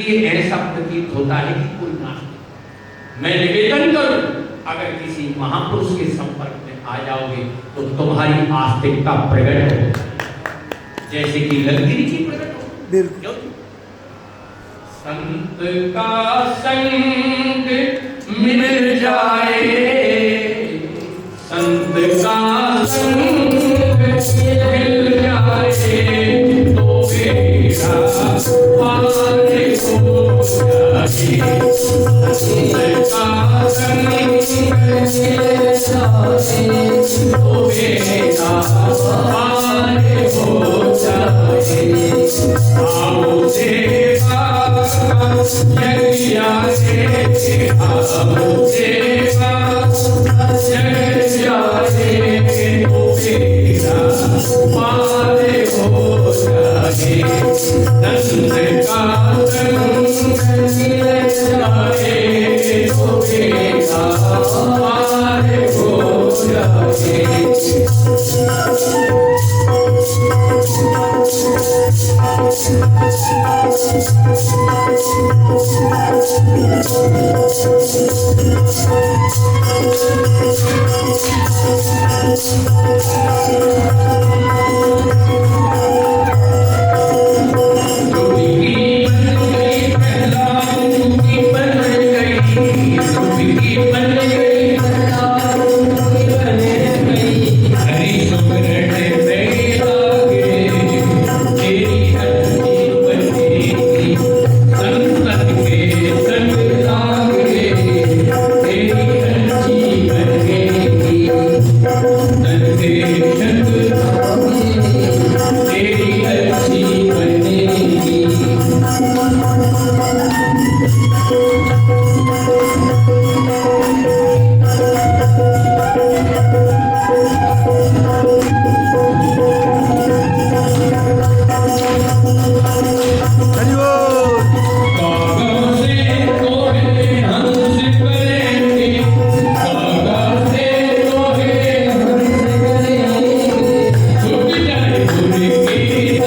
इसलिए ऐसा प्रतीत होता है कि कोई नास्तिक। मैं निवेदन करूं, अगर किसी महापुरुष के संपर्क में आ जाओगे तो तुम्हारी आस्तिकता प्रकट हो, जैसे कि ललगिरी की प्रकट हो। संत का संग मिल जाए, संत का संग मिल जाए तो मेरा पार हो जाए। संत का संग मिल जाए तो मेरा पार हो जाए। आओ देवा यज्ञा से, आओ देवा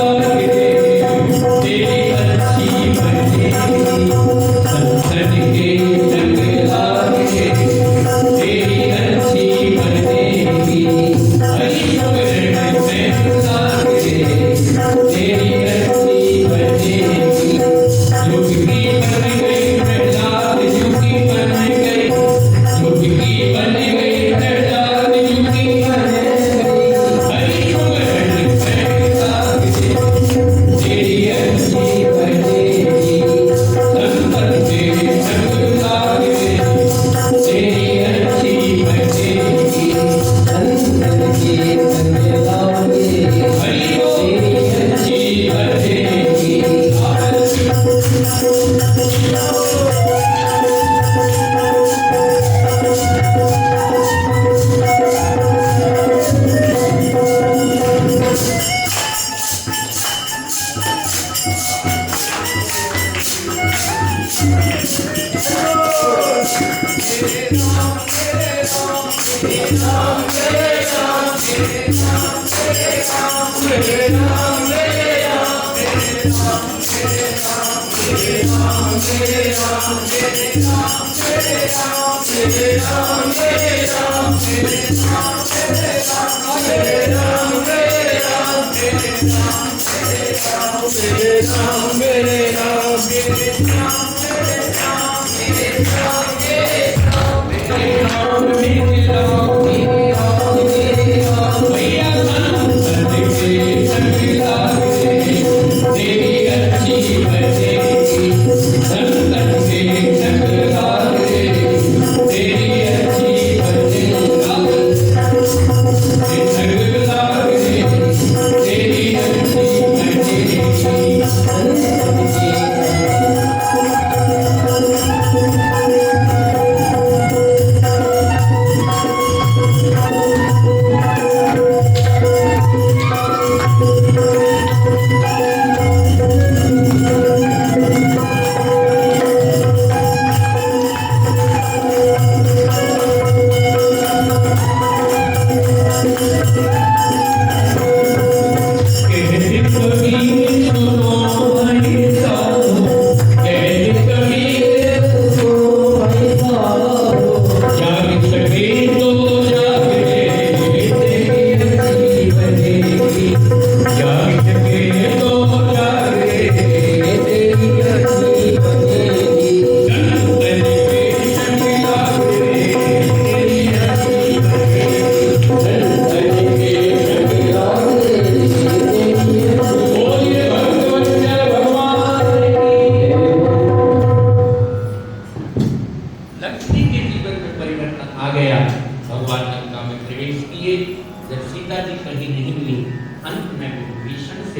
यज्ञा से तो मेरा पार हो जाए। संत का संग मिल जाए तो मेरा पार हो जाए।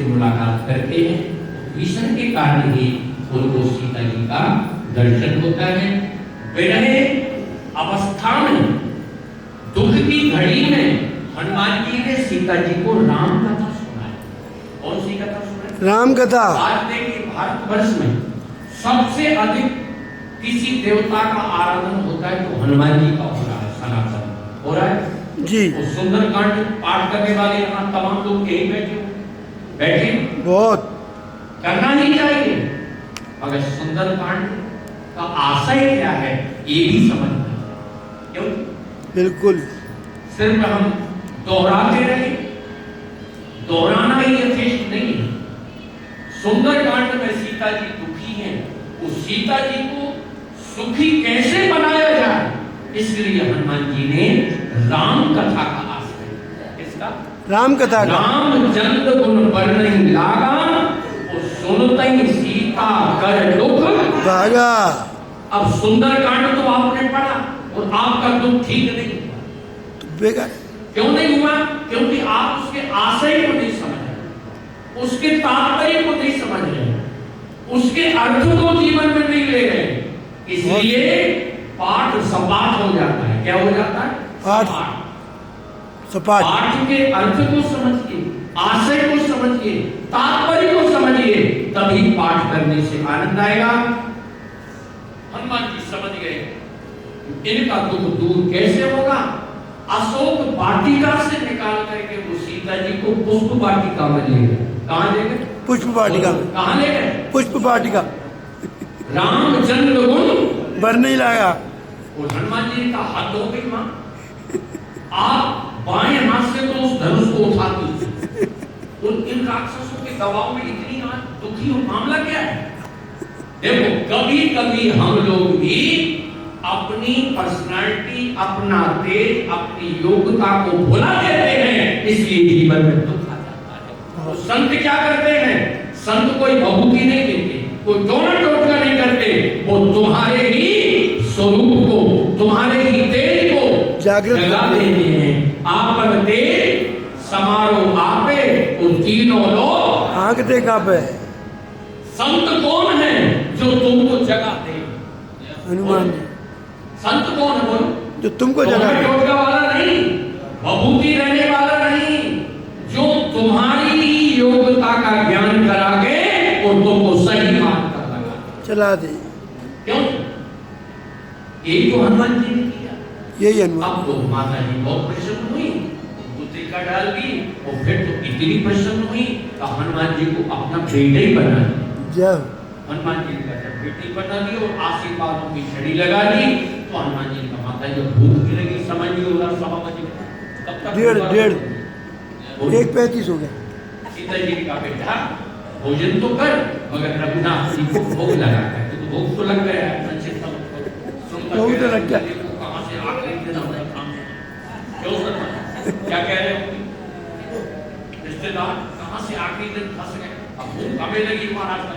मुलाकात करते हैं, भीषण के कारण ही उनको सीता जी का दर्शन होता है। विरह अवस्था में, दुख की घड़ी में हनुमान जी ने सीता जी को राम कथा सुनाई। कौन सी कथा सुनाई? राम कथा। आज देखिए भारतवर्ष में सबसे अधिक किसी देवता का आराधन होता है तो हनुमान जी का हो रहा है, सनातन हो रहा है जी। तो सुंदरकांड पाठ करने वाले यहाँ तमाम लोग यही बैठे बहुत करना ही चाहिए, मगर सुंदरकांड का आशय क्या है ये भी समझना है। क्यों? बिल्कुल, सिर्फ हम दोहराते रहे, दोहराना ही यथेष्ट नहीं है। सुंदरकांड में सीता जी दुखी हैं, उस सीता जी को सुखी कैसे बनाया जाए, इसलिए हनुमान जी ने राम कथा का आश्रय लिया। इसका राम कथा, राम चंद्र गुण वर्णन लागा, सुनते सीता कर दुख भागा। अब सुंदरकांड तो आपने पढ़ा और आपका दुख ठीक नहीं हुआ। क्यों नहीं हुआ? क्योंकि आप उसके आशय को नहीं समझ रहे, उसके तात्पर्य को नहीं समझ रहे, उसके अर्थ को जीवन में नहीं ले रहे, इसलिए पाठ सपाट हो जाता है। क्या हो जाता है? पाठ सपाट। पाठ के अर्थ को समझिए, आशय को समझिए, तात्पर्य को समझिए, तभी पाठ करने से आनंद आएगा। हनुमान जी समझ गए इनका दुख दूर कैसे होगा। अशोक वाटिका से निकाल करके वो सीता जी को पुष्प वाटिका में ले गए। कहाँ ले गए? पुष्प वाटिका में। कहाँ ले गए? पुष्प वाटिका। रामचंद्र गुण बर नहीं लाया। और हनुमान जी का हाथ हो गई मां, आप बाएं हाथ से तो उस धनुष को उठा दीजिए। उन इन राक्षसों के दबाव में इतनी आज दुखी हो, मामला क्या है? देखो कभी कभी हम लोग भी अपनी पर्सनालिटी, अपना तेज, अपनी योग्यता को भुला देते हैं, इसलिए जीवन में दुख आ जाता है। तो संत क्या करते हैं? संत कोई भभूति नहीं देते, कोई टोना टोटका नहीं करते, वो तुम्हारे ही स्वरूप को, तुम्हारे ही तेज को जागृत जगा देते हैं। आप पर तेज समारोह आपे, उन तीनों लोग आंकते कांपे। संत कौन है जो तुमको जगाते? हनुमान जी। संत कौन है बोलो? जो तुमको जगाते, टोटका वाला नहीं, भभूति रहने वाला नहीं, जो तुम्हारी योग्यता का ज्ञान करा के और तुमको सही मार्ग पर लगा चला दे। क्यों? यही तो हनुमान जी ने किया। यही हनुमान। अब तो माता जी बहुत प्रसन्न हुई, पुत्रिका डाल दी, और फिर तो इतनी प्रसन्न हुई तो हनुमान जी को अपना बेटा ही बना दिया। जब हनुमान जी का जब बेटी बना दी और आशीर्वादों की छड़ी लगा दी, तो हनुमान जी का माता जो भूख की लगी, समझ ली होगा 1:15 बजे, तब तक 1:35 हो गया। सीता जी का बेटा भोजन तो कर, मगर रघुनाथ जी को भोग लगा कर, तो भोग तो लग गया है, संचित भोग तो लग गया। कहां से आखिरी दिन हमने काम क्यों सर क्या कह रहे हो? रिश्तेदार कहां से आखिरी दिन फंस गए, अब भूख हमें लगी महाराज का।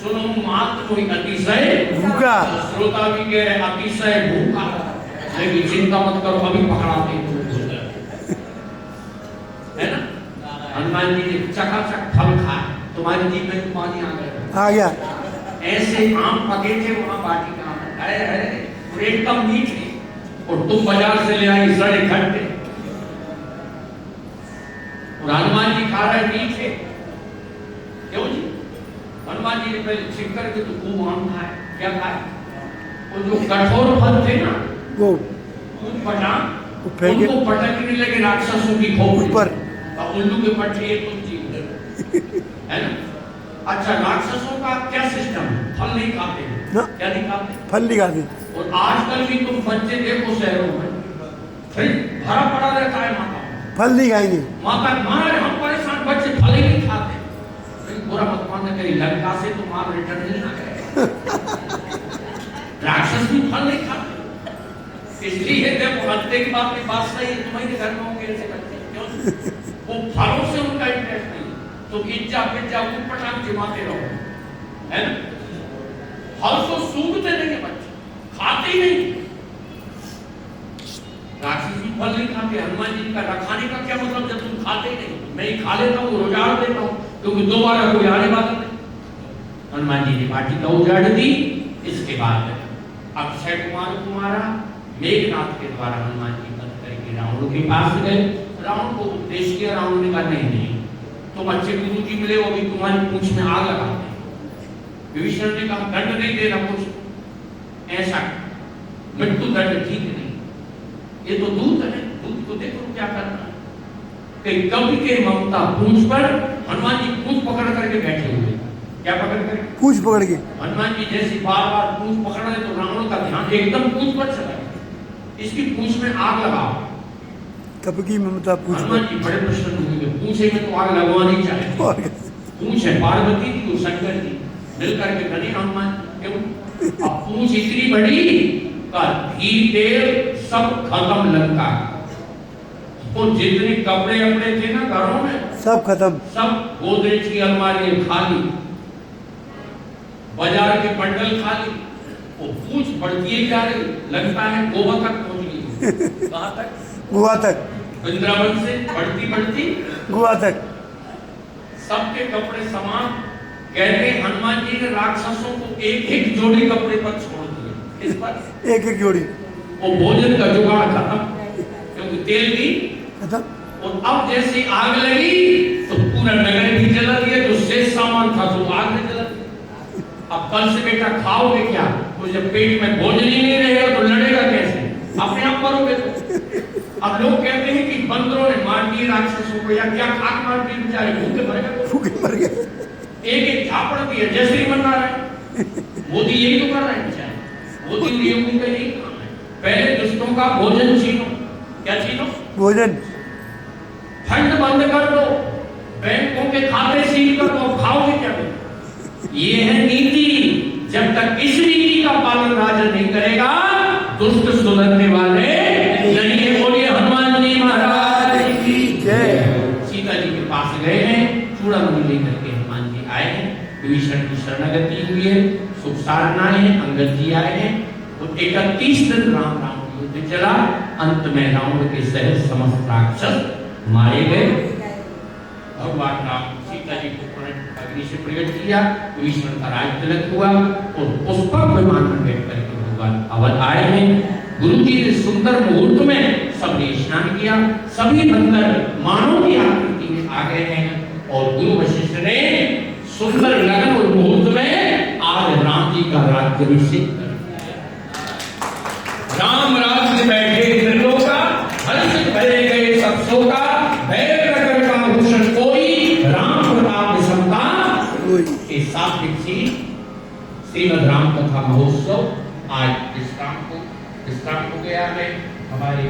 सुनो मात्र कोई अतिशय भूखा, श्रोता भी कह रहे अतिशय भूखा, लेकिन चिंता मत करो अभी पकड़ाते है ना। हनुमान जी ने चकाचक फल खाए, तुम्हारी जीभ में पानी आ गया। ऐसे आम पके थे वहां वाटिका में, अरे एकदम मीठे, और तुम बाजार से ले आई सड़े खट्टे, और हनुमान जी खा रहे मीठे। क्यों जी? हनुमान जी ने पहले छिप करके तो खूब आम खाए। क्या खाए? वो जो कठोर फल थे ना, वो पटा, उनको पटकने लगे राक्षसों की खोपड़ी पर, उल्लू के पट्टे तुम जी है ना। अच्छा, राक्षसों का क्या सिस्टम है? फल नहीं खाते ना? क्या नहीं खाते? फल नहीं खाते। और आजकल भी तुम बच्चे देखो शहरों में, फिर भरा पड़ा रहता है माता, फल नहीं खाएंगे। माता महाराज हम परेशान, बच्चे फल ही नहीं खाते। पूरा भगवान करी लंका से तो मार रिटर्न नहीं आ गए। राक्षस भी फल नहीं खाते, इसलिए देखो हत्ते की बात सही है, तुम्हारे घर में होंगे ऐसे बच्चे। क्यों? वो फलों से उनका इंटरेस्ट नहीं, तो पिज्जा ऊट-पटांग जमाते रहो, है ना। फल तो सूंघते नहीं है बच्चे, खाते ही नहीं। राक्षस भी फल नहीं खाते। हनुमान जी का रखाने का क्या मतलब जब तुम खाते नहीं? मैं ही खा लेता हूँ, उजाड़ देता हूँ, क्योंकि दोबारा कोई आने वाला नहीं। हनुमान जी ने वाटिका उजाड़ दी। इसके बाद अक्षय कुमार को मारा। मेघनाथ के द्वारा हनुमान जी बंद करके रावण के पास गए। रावण को उपदेश किया। रावण ने कहा नहीं, तुम अच्छे गुरु जी मिले, वो भी तुम्हारी पूंछ में आग लगाते हैं। विभीषण ने कहा दंड नहीं देना कुछ ऐसा, मृत्यु दंड ठीक नहीं, ये तो दूत है, दूत को देखो क्या करना है। कि कवि के ममता पूंछ पर हनुमान जी पूंछ पकड़ करके बैठे हुए। क्या पकड़ कर? पूंछ पकड़ के। हनुमान जी जैसे बार बार पूंछ पकड़ रहे तो रावण का ध्यान एकदम पूंछ पर चला गया। इसकी पूंछ में आग लगाओ। कब की ममता पूंछ। हनुमान जी बड़े प्रसन्न हुए। पूंछे में तो आग लगवानी चाहिए। पूंछ है पार्वती की, शंकर जी मिलकर के बने हनुमान जी। क्यों? अब पूंछ इतनी बड़ी का घी तेल सब खत्म लगता है। तो जितने कपड़े अपने थे ना घरों में सब खत्म। सब गोदरेज की अलमारी खाली, बाजार के बंडल खाली। वो पूंछ बढ़ती है क्या रही, लगता है गोवा तक पहुंच गई। कहां तक? गोवा तक। वृंदावन से बढ़ती बढ़ती गोवा तक। सबके कपड़े समान। कहते हनुमान जी ने राक्षसों को एक एक जोड़ी कपड़े पर छोड़ दिए। इस पर एक एक जोड़ी। वो भोजन का जुगाड़ खत्म, क्योंकि तेल भी खत्म। और अब जैसे आग लगी तो पूरा नगर भी जला दिया। जो शेष सामान था तो आग में जला दिया। अब कल से बेटा खाओगे क्या? तो जब पेट में भोजन ही नहीं रहेगा तो लड़ेगा कैसे? अपने आप मरोगे तो। अब लोग कहते हैं कि बंदरों ने मार दिए राक्षसों को, या क्या खाक मार दिए, बेचारे भूखे मर गए। भूखे मर गए। एक एक झापड़ दिया जैसे ही मरना है। मोदी यही तो कर रहे हैं बेचारे। मोदी और योगी का यही काम है। पहले दुष्टों का भोजन छीनो। क्या छीनो? भोजन। फंड बंद कर दो, बैंकों के खाते सील कर दो, खाओगे क्या? ये है नीति। जब तक इस नीति का पालन राजा नहीं करेगा, दुष्ट सुधरने वाले नहीं है। बोलिए हनुमान जी महाराज की जय। सीता जी के पास गए हैं, चूड़ामणि लेकर के हनुमान जी आए हैं। विभीषण की शरणागति हुई है, सुख साधना है, अंगद जी आए हैं। तो 31 दिन राम राम युद्ध चला। अंत में रावण के सहित समस्त राक्षस मारे गए। भगवान राम सीता जी को अग्नि से प्रकट किया। विभीषण का राज तिलक हुआ और पुष्पक विमान में बैठ करके भगवान अवध आए हैं। गुरु जी ने सुंदर मुहूर्त में सबने स्नान किया। सभी बंदर मानव की आकृति में आ गए हैं और गुरु वशिष्ठ ने सुंदर लगन और मुहूर्त में आज राम जी का राज्याभिषेक कर दिया। राम राज्य बैठे त्रिलोका, हर्षित भरे गए सब शोका। भय प्रकट का भूषण कोई, राम प्रताप विषमता के सात्विक श्रीमद् राम कथा महोत्सव आज विश्राम हो गया है। हमारे